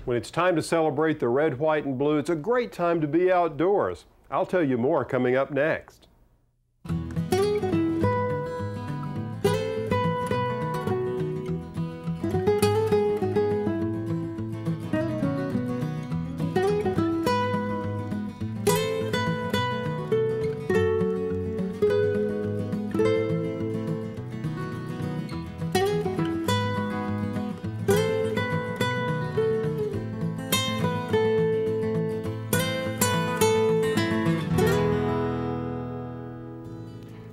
When it's time to celebrate the red, white, and blue, it's a great time to be outdoors. I'll tell you more coming up next.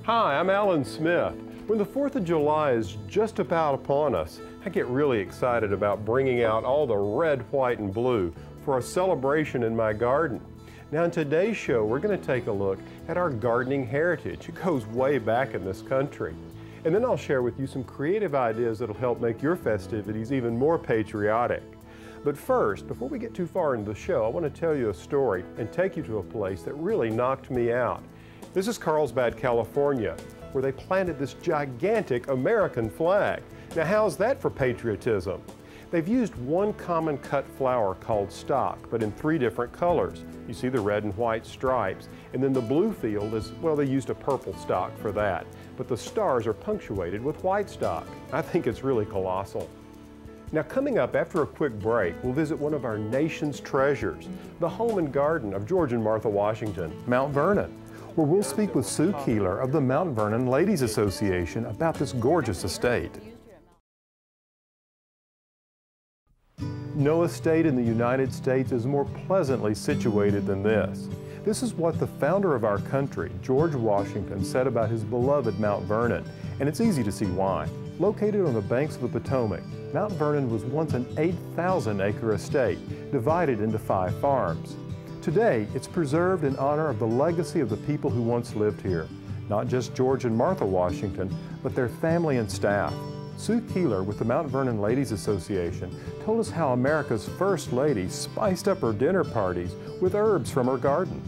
Hi, I'm Alan Smith. When the 4th of July is just about upon us, I get really excited about bringing out all the red, white, and blue for a celebration in my garden. Now in today's show, we're going to take a look at our gardening heritage. It goes way back in this country. And then I'll share with you some creative ideas that'll help make your festivities even more patriotic. But first, before we get too far into the show, I want to tell you a story and take you to a place that really knocked me out. This is Carlsbad, California, where they planted this gigantic American flag. Now, how's that for patriotism? They've used one common cut flower called stock, but in 3 different colors. You see the red and white stripes, and then the blue field is, well, they used a purple stock for that, but the stars are punctuated with white stock. I think it's really colossal. Now, coming up after a quick break, we'll visit one of our nation's treasures, the home and garden of George and Martha Washington, Mount Vernon, where we'll speak with Sue Keeler of the Mount Vernon Ladies Association about this gorgeous estate. No estate in the United States is more pleasantly situated than this. This is what the founder of our country, George Washington, said about his beloved Mount Vernon, and it's easy to see why. Located on the banks of the Potomac, Mount Vernon was once an 8,000-acre estate divided into 5 farms. Today, it's preserved in honor of the legacy of the people who once lived here, not just George and Martha Washington, but their family and staff. Sue Keeler with the Mount Vernon Ladies Association told us how America's first lady spiced up her dinner parties with herbs from her garden.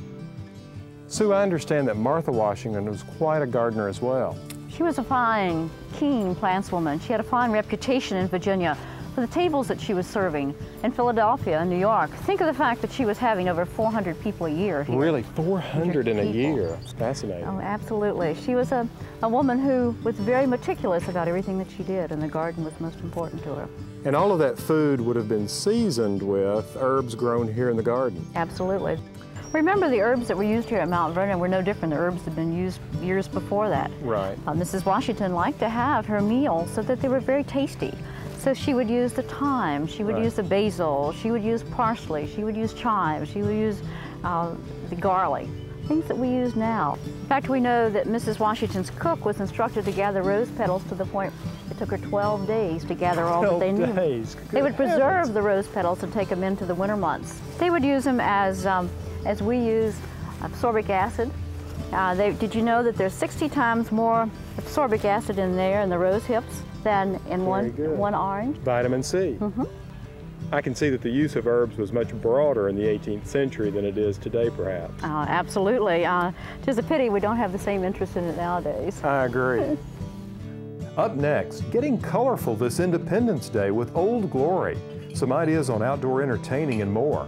Sue, I understand that Martha Washington was quite a gardener as well. She was a fine, keen plantswoman. She had a fine reputation in Virginia for the tables that she was serving in Philadelphia and New York. Think of the fact that she was having over 400 people a year here. Really? 400 in a year? It's fascinating. Oh, absolutely. She was a woman who was very meticulous about everything that she did, and the garden was most important to her. And all of that food would have been seasoned with herbs grown here in the garden. Absolutely. Remember, the herbs that were used here at Mount Vernon were no different than the herbs that had been used years before that. Right. Mrs. Washington liked to have her meals so that they were very tasty. So she would use the thyme, she would use the basil, she would use parsley, she would use chives, she would use the garlic, things that we use now. In fact, we know that Mrs. Washington's cook was instructed to gather rose petals to the point it took her 12 days to gather all that they knew. They would preserve the rose petals and take them into the winter months. They would use them as we use ascorbic acid. Did you know that there's 60 times more ascorbic acid in there in the rose hips than in one orange? Vitamin C. Mm-hmm. I can see that the use of herbs was much broader in the 18th century than it is today, perhaps. Absolutely. It's a pity we don't have the same interest in it nowadays. I agree. Up next, getting colorful this Independence Day with Old Glory. Some ideas on outdoor entertaining and more.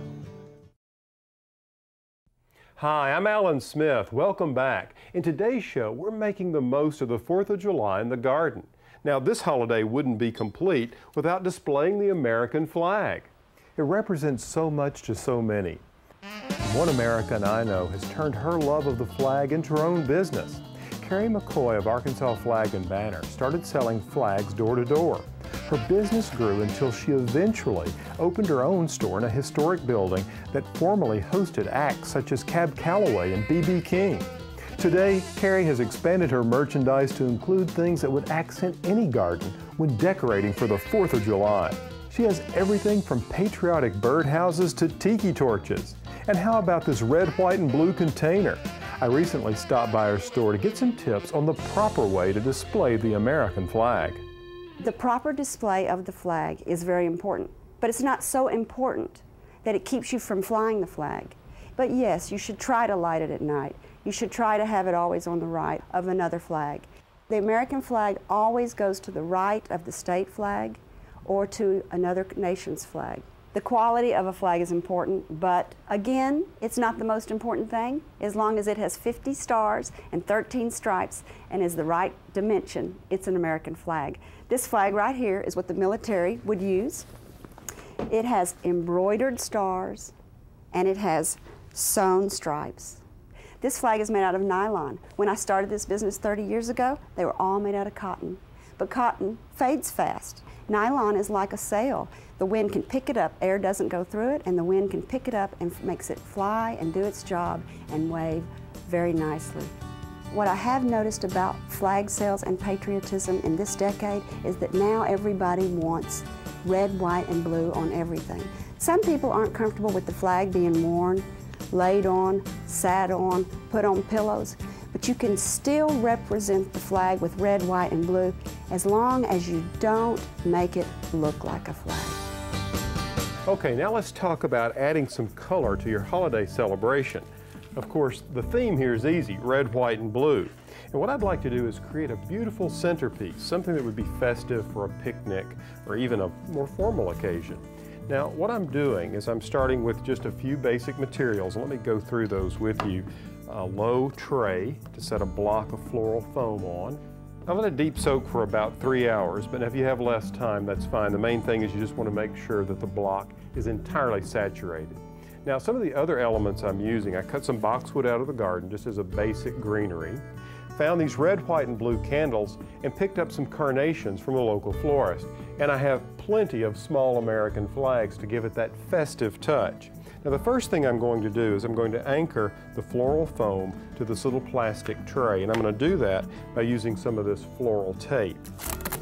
Hi, I'm Alan Smith. Welcome back. In today's show, we're making the most of the 4th of July in the garden. Now, this holiday wouldn't be complete without displaying the American flag. It represents so much to so many. One American I know has turned her love of the flag into her own business. Carrie McCoy of Arkansas Flag and Banner started selling flags door to door. Her business grew until she eventually opened her own store in a historic building that formerly hosted acts such as Cab Calloway and B.B. King. Today, Carrie has expanded her merchandise to include things that would accent any garden when decorating for the 4th of July. She has everything from patriotic birdhouses to tiki torches. And how about this red, white, and blue container? I recently stopped by her store to get some tips on the proper way to display the American flag. The proper display of the flag is very important, but it's not so important that it keeps you from flying the flag. But yes, you should try to light it at night. You should try to have it always on the right of another flag. The American flag always goes to the right of the state flag or to another nation's flag. The quality of a flag is important, but again, it's not the most important thing. As long as it has 50 stars and 13 stripes and is the right dimension, it's an American flag. This flag right here is what the military would use. It has embroidered stars and it has sewn stripes. This flag is made out of nylon. When I started this business 30 years ago, they were all made out of cotton. But cotton fades fast. Nylon is like a sail. The wind can pick it up, air doesn't go through it, and the wind can pick it up and makes it fly and do its job and wave very nicely. What I have noticed about flag sales and patriotism in this decade is that now everybody wants red, white, and blue on everything. Some people aren't comfortable with the flag being worn, laid on, sat on, put on pillows, but you can still represent the flag with red, white, and blue as long as you don't make it look like a flag. Okay, now let's talk about adding some color to your holiday celebration. Of course, the theme here is easy, red, white, and blue. And what I'd like to do is create a beautiful centerpiece, something that would be festive for a picnic or even a more formal occasion. Now, what I'm doing is I'm starting with just a few basic materials. Let me go through those with you. A low tray to set a block of floral foam on. I let it deep soak for about 3 hours, but if you have less time, that's fine. The main thing is you just want to make sure that the block is entirely saturated. Now, some of the other elements I'm using, I cut some boxwood out of the garden just as a basic greenery, found these red, white, and blue candles, and picked up some carnations from a local florist. And I have plenty of small American flags to give it that festive touch. Now, the first thing I'm going to do is I'm going to anchor the floral foam to this little plastic tray, and I'm going to do that by using some of this floral tape.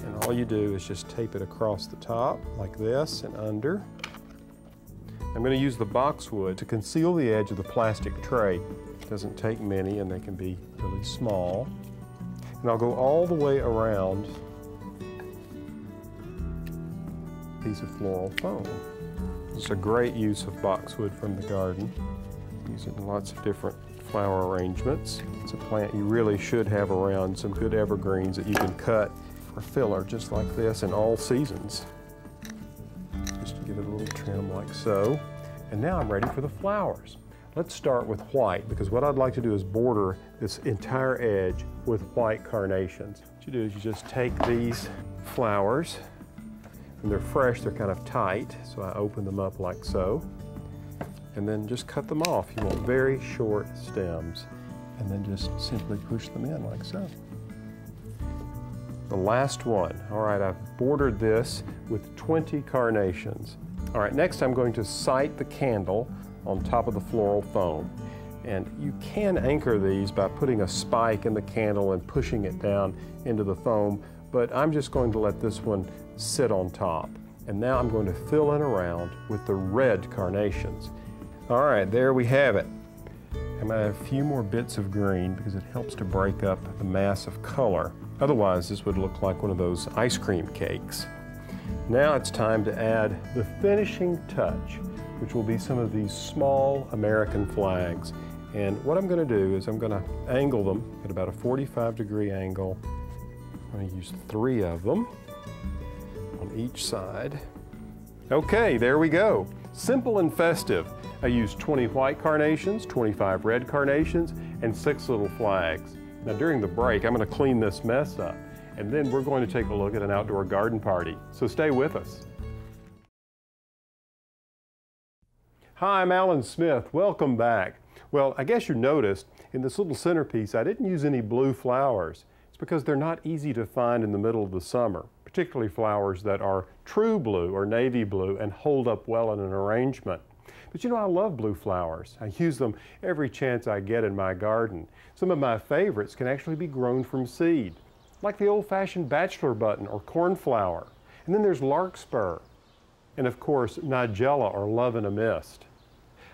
And all you do is just tape it across the top like this and under. I'm going to use the boxwood to conceal the edge of the plastic tray. It doesn't take many and they can be really small. And I'll go all the way around a piece of floral foam. It's a great use of boxwood from the garden. Use it in lots of different flower arrangements. It's a plant you really should have around, some good evergreens that you can cut for filler just like this in all seasons. Just to give it a little trim like so. And now I'm ready for the flowers. Let's start with white, because what I'd like to do is border this entire edge with white carnations. What you do is you just take these flowers. When they're fresh, they're kind of tight, so I open them up like so. And then just cut them off. You want very short stems. And then just simply push them in like so. The last one. All right, I've bordered this with 20 carnations. All right, next I'm going to sight the candle on top of the floral foam. And you can anchor these by putting a spike in the candle and pushing it down into the foam, but I'm just going to let this one sit on top. And now I'm going to fill in around with the red carnations. All right, there we have it. I'm going to add a few more bits of green because it helps to break up the mass of color. Otherwise, this would look like one of those ice cream cakes. Now it's time to add the finishing touch, which will be some of these small American flags. And what I'm going to do is I'm going to angle them at about a 45-degree angle. I'm going to use 3 of them on each side. Okay, there we go. Simple and festive. I used 20 white carnations, 25 red carnations, and 6 little flags. Now during the break, I'm going to clean this mess up, and then we're going to take a look at an outdoor garden party. So stay with us. Hi, I'm Alan Smith. Welcome back. Well, I guess you noticed in this little centerpiece, I didn't use any blue flowers. It's because they're not easy to find in the middle of the summer, particularly flowers that are true blue or navy blue and hold up well in an arrangement. But you know, I love blue flowers. I use them every chance I get in my garden. Some of my favorites can actually be grown from seed, like the old-fashioned bachelor button or cornflower. And then there's larkspur, and of course, nigella or love in a mist.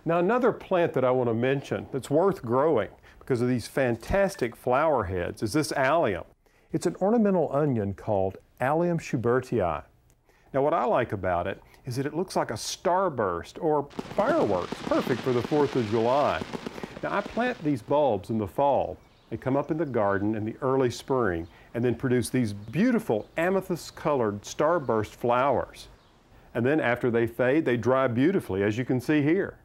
Now, another plant that I want to mention that's worth growing because of these fantastic flower heads is this allium. It's an ornamental onion called Allium schubertii. Now, what I like about it is that it looks like a starburst or fireworks, perfect for the 4th of July. Now, I plant these bulbs in the fall. They come up in the garden in the early spring and then produce these beautiful amethyst-colored starburst flowers. And then after they fade, they dry beautifully, as you can see here.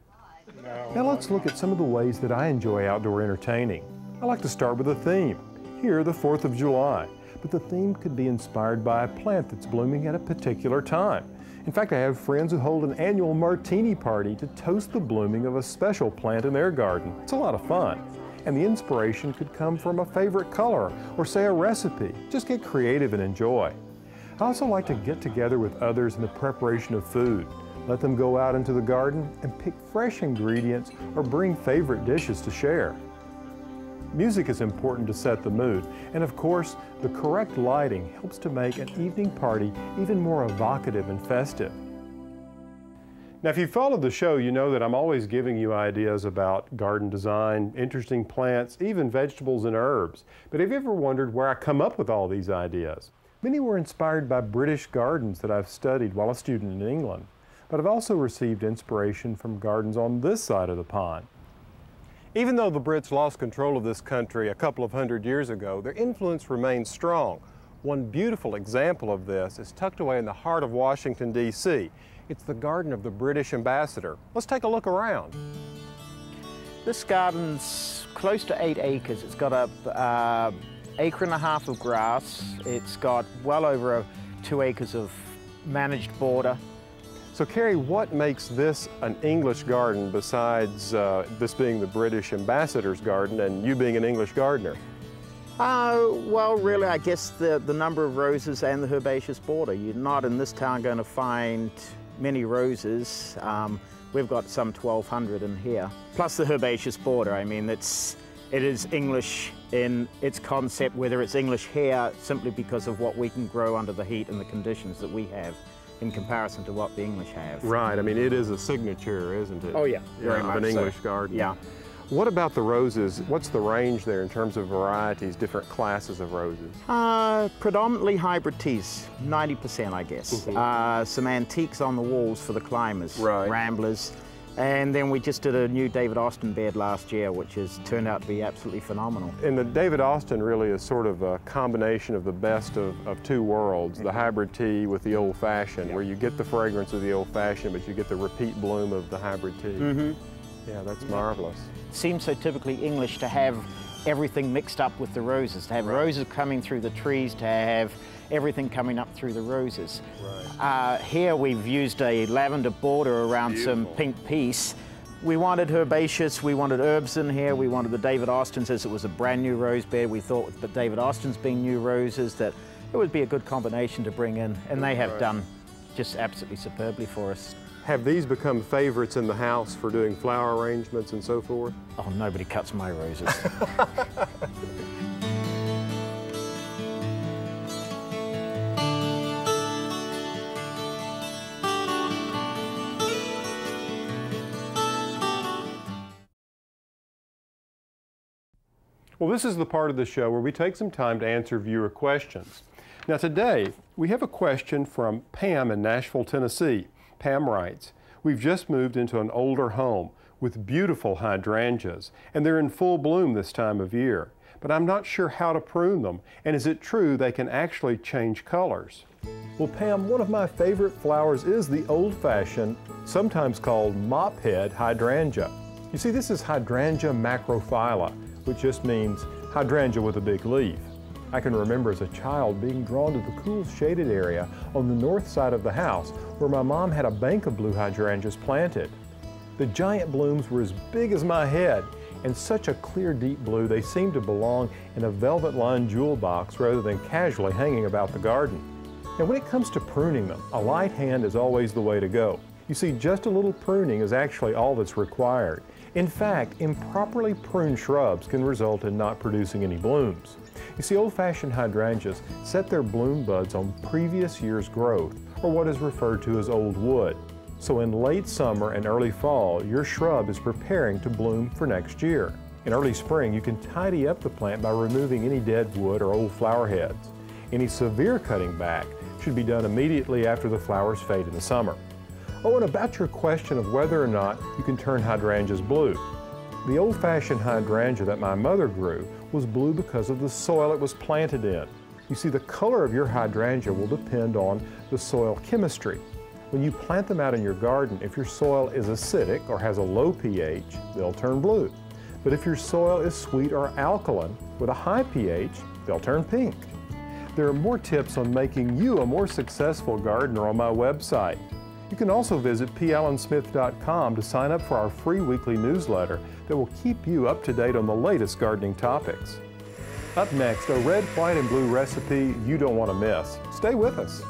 Now let's look at some of the ways that I enjoy outdoor entertaining. I like to start with a theme. Here, the 4th of July. But the theme could be inspired by a plant that's blooming at a particular time. In fact, I have friends who hold an annual martini party to toast the blooming of a special plant in their garden. It's a lot of fun. And the inspiration could come from a favorite color or, say, a recipe. Just get creative and enjoy. I also like to get together with others in the preparation of food. Let them go out into the garden and pick fresh ingredients or bring favorite dishes to share. Music is important to set the mood, and of course, the correct lighting helps to make an evening party even more evocative and festive. Now, if you followed the show, you know that I'm always giving you ideas about garden design, interesting plants, even vegetables and herbs. But have you ever wondered where I come up with all these ideas? Many were inspired by British gardens that I've studied while a student in England. But I've also received inspiration from gardens on this side of the pond. Even though the Brits lost control of this country a couple of hundred years ago, their influence remains strong. One beautiful example of this is tucked away in the heart of Washington, D.C. It's the garden of the British ambassador. Let's take a look around. This garden's close to 8 acres. It's got a acre and a half of grass. It's got well over 2 acres of managed border. So Carrie, what makes this an English garden besides this being the British ambassador's garden and you being an English gardener? Well, really, I guess the number of roses and the herbaceous border. You're not in this town going to find many roses. We've got some 1,200 in here. Plus the herbaceous border. I mean, it is English in its concept, whether it's English here simply because of what we can grow under the heat and the conditions that we have in comparison to what the English have. Right, I mean, it is a signature, isn't it? Oh yeah, very much of an English so. garden. Yeah. What about the roses? What's the range there in terms of varieties, different classes of roses? Predominantly hybrid teas, 90% I guess. Some antiques on the walls for the climbers, right. Ramblers. And then we just did a new David Austin bed last year, which has turned out to be absolutely phenomenal. And the David Austin really is sort of a combination of the best of two worlds, the hybrid tea with the old-fashioned, where you get the fragrance of the old-fashioned, but you get the repeat bloom of the hybrid tea. Yeah, that's marvelous. It seems so typically English to have everything mixed up with the roses, to have roses coming through the trees, to have everything coming up through the roses. Right. Here we've used a lavender border around some pink peace. We wanted herbaceous, we wanted herbs in here, we wanted the David Austins as it was a brand new rose bed. We thought with the David Austins being new roses that it would be a good combination to bring in, and they have done just absolutely superbly for us. Have these become favorites in the house for doing flower arrangements and so forth? Oh, nobody cuts my roses. Well, this is the part of the show where we take some time to answer viewer questions. Now today, we have a question from Pam in Nashville, Tennessee. Pam writes, "We've just moved into an older home with beautiful hydrangeas, and they're in full bloom this time of year. But I'm not sure how to prune them, and is it true they can actually change colors?" Well, Pam, one of my favorite flowers is the old-fashioned, sometimes called mophead hydrangea. You see, this is Hydrangea macrophylla, which just means hydrangea with a big leaf. I can remember as a child being drawn to the cool shaded area on the north side of the house where my mom had a bank of blue hydrangeas planted. The giant blooms were as big as my head and such a clear deep blue they seemed to belong in a velvet lined jewel box rather than casually hanging about the garden. And when it comes to pruning them, a light hand is always the way to go. You see, just a little pruning is actually all that's required. In fact, improperly pruned shrubs can result in not producing any blooms. You see, old-fashioned hydrangeas set their bloom buds on previous year's growth, or what is referred to as old wood. So in late summer and early fall, your shrub is preparing to bloom for next year. In early spring, you can tidy up the plant by removing any dead wood or old flower heads. Any severe cutting back should be done immediately after the flowers fade in the summer. Oh, and about your question of whether or not you can turn hydrangeas blue. The old-fashioned hydrangea that my mother grew was blue because of the soil it was planted in. You see, the color of your hydrangea will depend on the soil chemistry. When you plant them out in your garden, if your soil is acidic or has a low pH, they'll turn blue. But if your soil is sweet or alkaline with a high pH, they'll turn pink. There are more tips on making you a more successful gardener on my website. You can also visit pallensmith.com to sign up for our free weekly newsletter that will keep you up to date on the latest gardening topics. Up next, a red, white, and blue recipe you don't want to miss. Stay with us.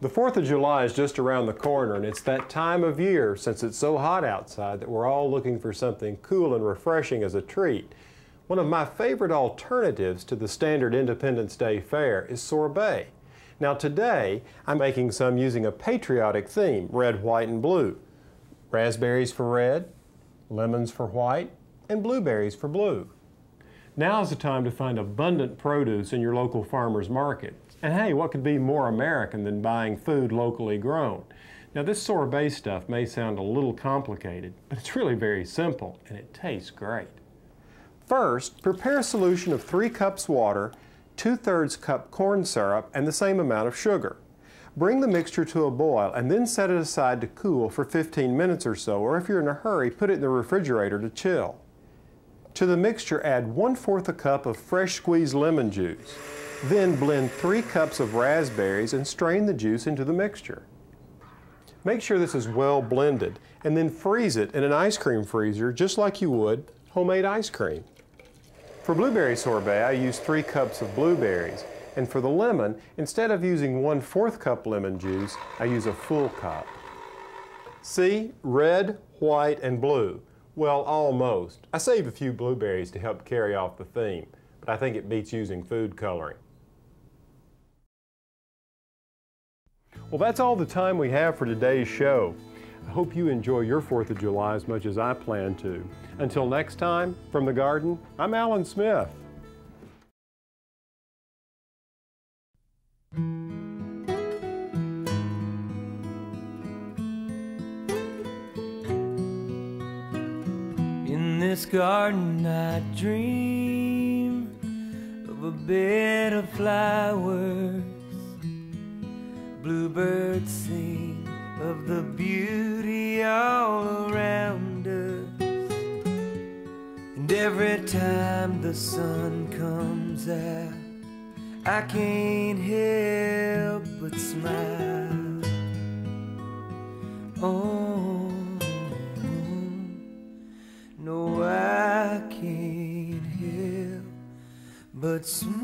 The 4th of July is just around the corner, and it's that time of year, since it's so hot outside, that we're all looking for something cool and refreshing as a treat. One of my favorite alternatives to the standard Independence Day fare is sorbet. Now today, I'm making some using a patriotic theme, red, white, and blue. Raspberries for red, lemons for white, and blueberries for blue. Now's the time to find abundant produce in your local farmer's market. And hey, what could be more American than buying food locally grown? Now this sorbet stuff may sound a little complicated, but it's really very simple and it tastes great. First, prepare a solution of 3 cups water, 2/3 cup corn syrup, and the same amount of sugar. Bring the mixture to a boil and then set it aside to cool for 15 minutes or so, or if you're in a hurry, put it in the refrigerator to chill. To the mixture, add 1/4 a cup of fresh squeezed lemon juice. Then blend 3 cups of raspberries and strain the juice into the mixture. Make sure this is well blended and then freeze it in an ice cream freezer just like you would homemade ice cream. For blueberry sorbet, I use 3 cups of blueberries, and for the lemon, instead of using 1/4 cup lemon juice, I use a full cup. See, red, white, and blue. Well, almost. I save a few blueberries to help carry off the theme, but I think it beats using food coloring. Well, that's all the time we have for today's show. I hope you enjoy your 4th of July as much as I plan to. Until next time, from the garden, I'm Alan Smith. In this garden I dream of a bed of flowers. Bluebirds sing of the beauty all around us. And every time the sun comes out, I can't help but smile. Oh, no, I can't help but smile.